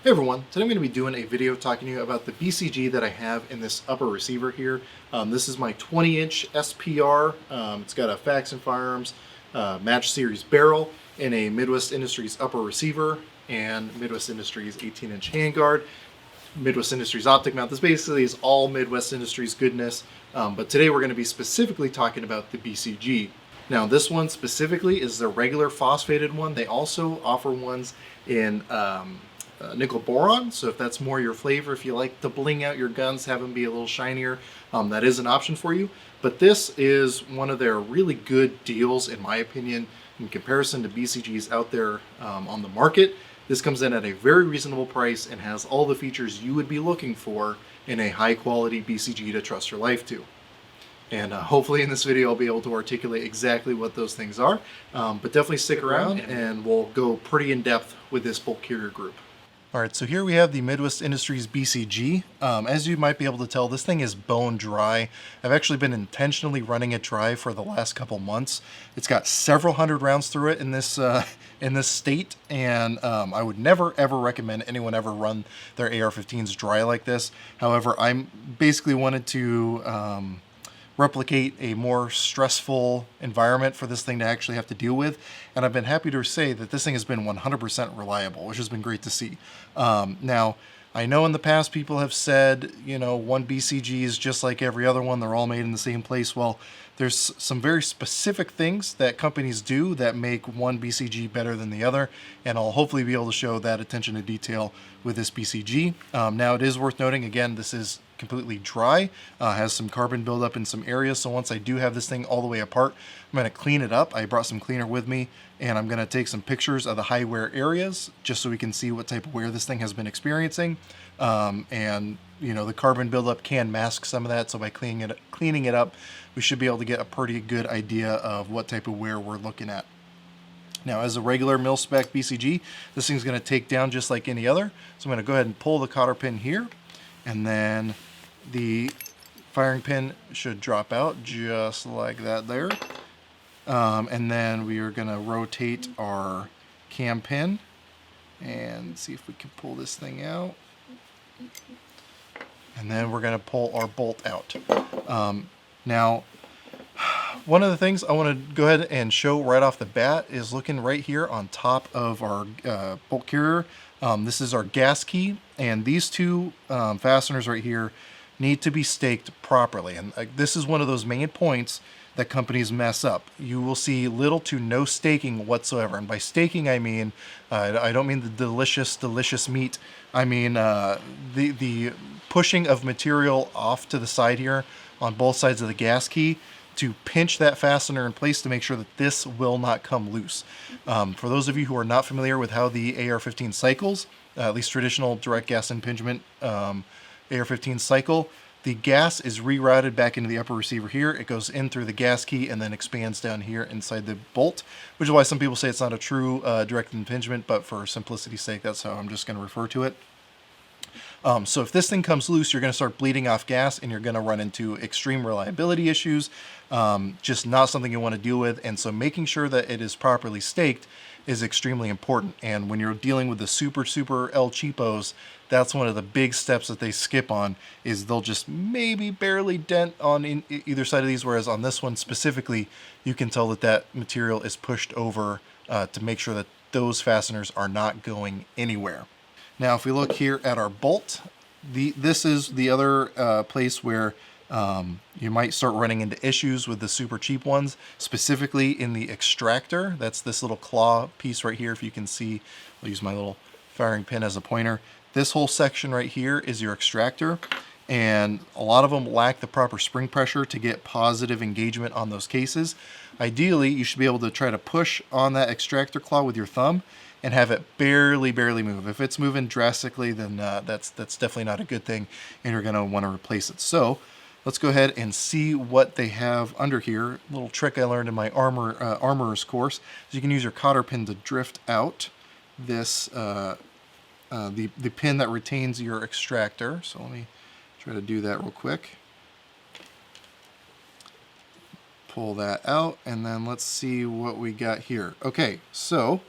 Hey everyone, today I'm going to be doing a video talking to you about the BCG that I have in this upper receiver here. This is my 20-inch SPR. It's got a Faxon Firearms Match Series barrel and a Midwest Industries upper receiver and Midwest Industries 18-inch handguard. Midwest Industries optic mount. This basically is all Midwest Industries goodness, but today we're going to be specifically talking about the BCG. Now this one specifically is the regular phosphated one. They also offer ones in nickel boron, so if that's more your flavor, if you like to bling out your guns, have them be a little shinier, that is an option for you. But this is one of their really good deals, in my opinion, in comparison to BCGs out there on the market. This comes in at a very reasonable price and has all the features you would be looking for in a high quality BCG to trust your life to. And hopefully in this video I'll be able to articulate exactly what those things are, but definitely stick around and we'll go pretty in depth with this bulk carrier group. All right, so here we have the Midwest Industries BCG. As you might be able to tell, this thing is bone dry. I've actually been intentionally running it dry for the last couple months. It's got several hundred rounds through it in this state, and I would never ever recommend anyone ever run their AR-15s dry like this. However, I'm basically wanted to replicate a more stressful environment for this thing to actually have to deal with. And I've been happy to say that this thing has been 100% reliable, which has been great to see. Now, I know in the past people have said, you know, one BCG is just like every other one. They're all made in the same place. Well, there's some very specific things that companies do that make one BCG better than the other, and I'll hopefully be able to show that attention to detail with this BCG. Now, it is worth noting, again, this is completely dry, has some carbon buildup in some areas, so once I do have this thing all the way apart, I'm going to clean it up. I brought some cleaner with me, and I'm going to take some pictures of the high wear areas just so we can see what type of wear this thing has been experiencing. And you know, the carbon buildup can mask some of that, so by cleaning it up, we should be able to get a pretty good idea of what type of wear we're looking at. Now, as a regular mil-spec BCG, this thing's going to take down just like any other. So I'm going to go ahead and pull the cotter pin here, and then the firing pin should drop out just like that there. And then we are going to rotate our cam pin and see if we can pull this thing out. And then we're going to pull our bolt out. Now, one of the things I want to go ahead and show right off the bat is looking right here on top of our bolt carrier. This is our gas key, and these two fasteners right here need to be staked properly. And this is one of those main points that companies mess up. You will see little to no staking whatsoever. And by staking, I mean, I don't mean the delicious meat. I mean the pushing of material off to the side here on both sides of the gas key to pinch that fastener in place to make sure that this will not come loose. For those of you who are not familiar with how the AR-15 cycles, at least traditional direct gas impingement AR-15 cycle, the gas is rerouted back into the upper receiver here. It goes in through the gas key and then expands down here inside the bolt, which is why some people say it's not a true direct impingement, but for simplicity's sake, that's how I'm just going to refer to it. So if this thing comes loose, you're going to start bleeding off gas and you're going to run into extreme reliability issues, just not something you want to deal with. And so making sure that it is properly staked is extremely important. And when you're dealing with the super El Cheapos, that's one of the big steps that they skip on, is they'll just maybe barely dent on either side of these, whereas on this one specifically, you can tell that that material is pushed over to make sure that those fasteners are not going anywhere. Now, if we look here at our bolt, this is the other place where you might start running into issues with the super cheap ones, specifically in the extractor. That's this little claw piece right here. If you can see, I'll use my little firing pin as a pointer. This whole section right here is your extractor, and a lot of them lack the proper spring pressure to get positive engagement on those cases. Ideally, you should be able to try to push on that extractor claw with your thumb and have it barely move. If it's moving drastically, then that's definitely not a good thing, and you're going to want to replace it. So let's go ahead and see what they have under here. A little trick I learned in my armorer's course is you can use your cotter pin to drift out this the pin that retains your extractor. So let me try to do that real quick. Pull that out, and then let's see what we got here. Okay, so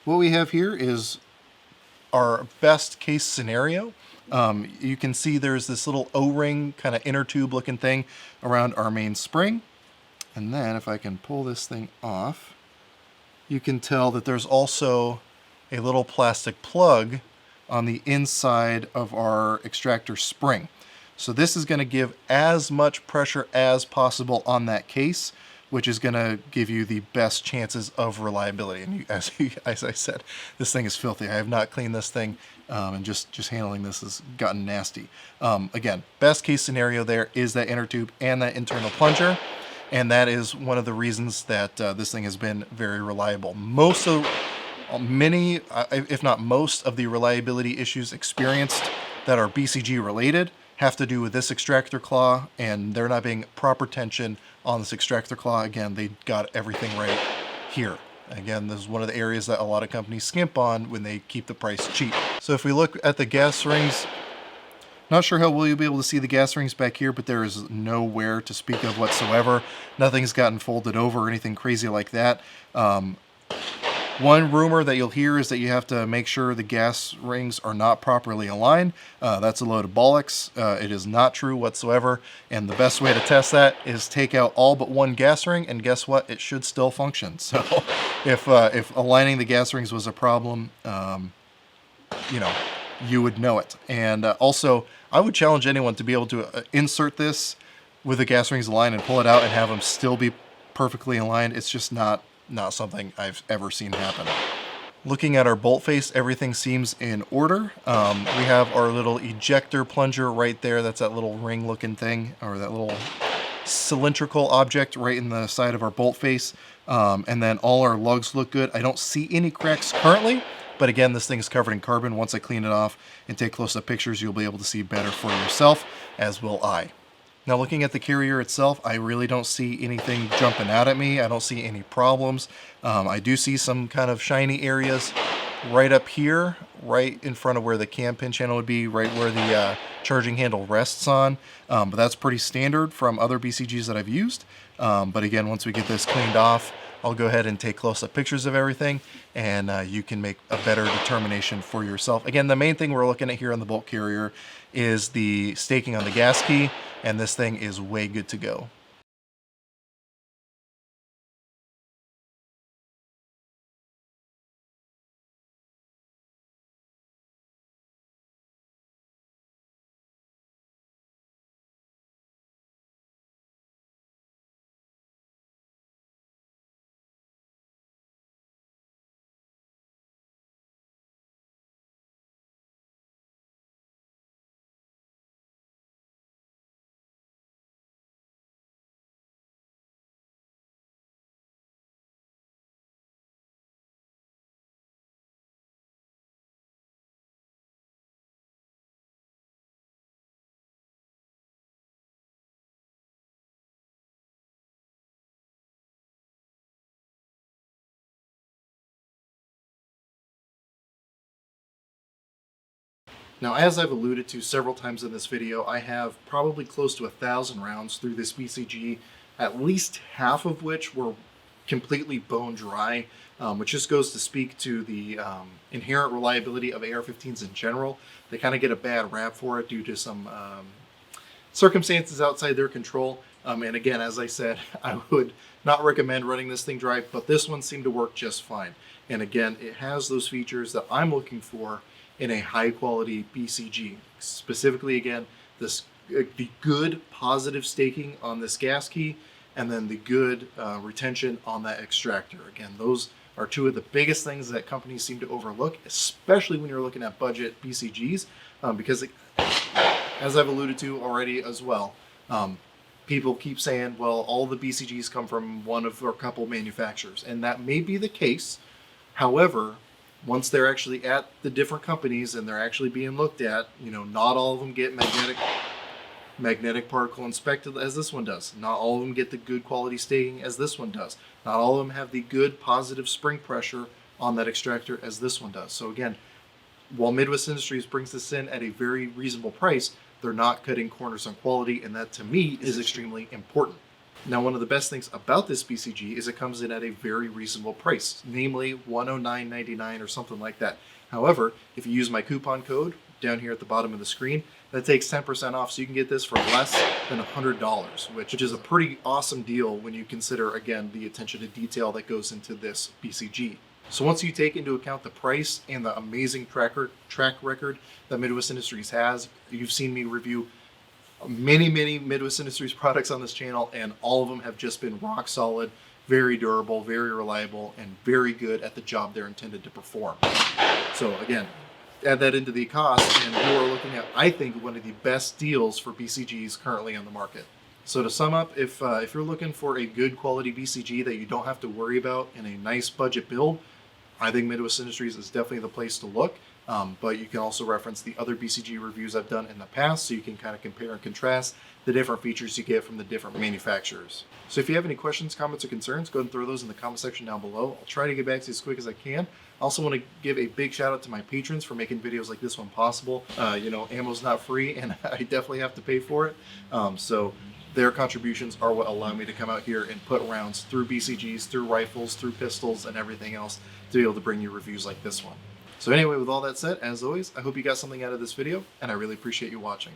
what we have here is our best case scenario. You can see there's this little O-ring kind of inner tube looking thing around our main spring. And then if I can pull this thing off, you can tell that there's also a little plastic plug on the inside of our extractor spring. So this is going to give as much pressure as possible on that case, which is going to give you the best chances of reliability. And as I said, this thing is filthy. I have not cleaned this thing, and just handling this has gotten nasty. Again, best case scenario there is that inner tube and that internal plunger. And that is one of the reasons that this thing has been very reliable. Many, if not most, of the reliability issues experienced that are BCG related have to do with this extractor claw and there not being proper tension on this extractor claw. Again, they got everything right here. Again, this is one of the areas that a lot of companies skimp on when they keep the price cheap. So if we look at the gas rings, not sure how well you'll be able to see the gas rings back here, but there is no wear to speak of whatsoever. Nothing's gotten folded over or anything crazy like that. One rumor that you'll hear is that you have to make sure the gas rings are not properly aligned. That's a load of bollocks. It is not true whatsoever. And the best way to test that is take out all but one gas ring, and guess what? It should still function. So if aligning the gas rings was a problem, you would know it. And also, I would challenge anyone to be able to insert this with the gas rings aligned and pull it out and have them still be perfectly aligned. It's just not something I've ever seen happen. Looking at our bolt face, everything seems in order. We have our little ejector plunger right there. That's that little ring looking thing, or that little cylindrical object right in the side of our bolt face. And then all our lugs look good. I don't see any cracks currently, but again, this thing is covered in carbon. Once I clean it off and take close-up pictures, you'll be able to see better for yourself, as will I. Now, looking at the carrier itself, I really don't see anything jumping out at me. I don't see any problems. I do see some kind of shiny areas right up here, right in front of where the cam pin channel would be, right where the charging handle rests on. But that's pretty standard from other BCGs that I've used. But again, once we get this cleaned off, I'll go ahead and take close-up pictures of everything, and you can make a better determination for yourself. Again, the main thing we're looking at here on the bolt carrier is the staking on the gas key, and this thing is way good to go. Now, as I've alluded to several times in this video, I have probably close to 1,000 rounds through this BCG, at least half of which were completely bone dry, which just goes to speak to the inherent reliability of AR-15s in general. They kind of get a bad rap for it due to some circumstances outside their control. And again, as I said, I would not recommend running this thing dry, but this one seemed to work just fine. And again, it has those features that I'm looking for in a high quality BCG. Specifically, again, the good positive staking on this gas key, and then the good retention on that extractor. Again, those are two of the biggest things that companies seem to overlook, especially when you're looking at budget BCGs, because as I've alluded to already as well, people keep saying, well, all the BCGs come from one of or a couple manufacturers, and that may be the case. However, once they're actually at the different companies and they're actually being looked at, not all of them get magnetic particle inspected as this one does. Not all of them get the good quality staking as this one does. Not all of them have the good positive spring pressure on that extractor as this one does. So again, while Midwest Industries brings this in at a very reasonable price, they're not cutting corners on quality, and that to me is extremely important. Now, one of the best things about this BCG is it comes in at a very reasonable price, namely $109.99 or something like that. However, if you use my coupon code down here at the bottom of the screen, that takes 10% off, so you can get this for less than $100, which is a pretty awesome deal when you consider, again, the attention to detail that goes into this BCG. So once you take into account the price and the amazing track record that Midwest Industries has, you've seen me review many Midwest Industries products on this channel, and all of them have just been rock solid, very durable, very reliable, and very good at the job they're intended to perform. So again, add that into the cost, and you are looking at, I think, one of the best deals for BCGs currently on the market. So to sum up, if you're looking for a good quality BCG that you don't have to worry about in a nice budget build, I think Midwest Industries is definitely the place to look. But you can also reference the other BCG reviews I've done in the past, so you can kind of compare and contrast the different features you get from the different manufacturers. So if you have any questions, comments, or concerns, go ahead and throw those in the comment section down below. I'll try to get back to you as quick as I can. I also want to give a big shout out to my patrons for making videos like this one possible. Ammo's not free, and I definitely have to pay for it. So their contributions are what allow me to come out here and put rounds through BCGs, through rifles, through pistols, and everything else to be able to bring you reviews like this one. So anyway, with all that said, as always, I hope you got something out of this video, and I really appreciate you watching.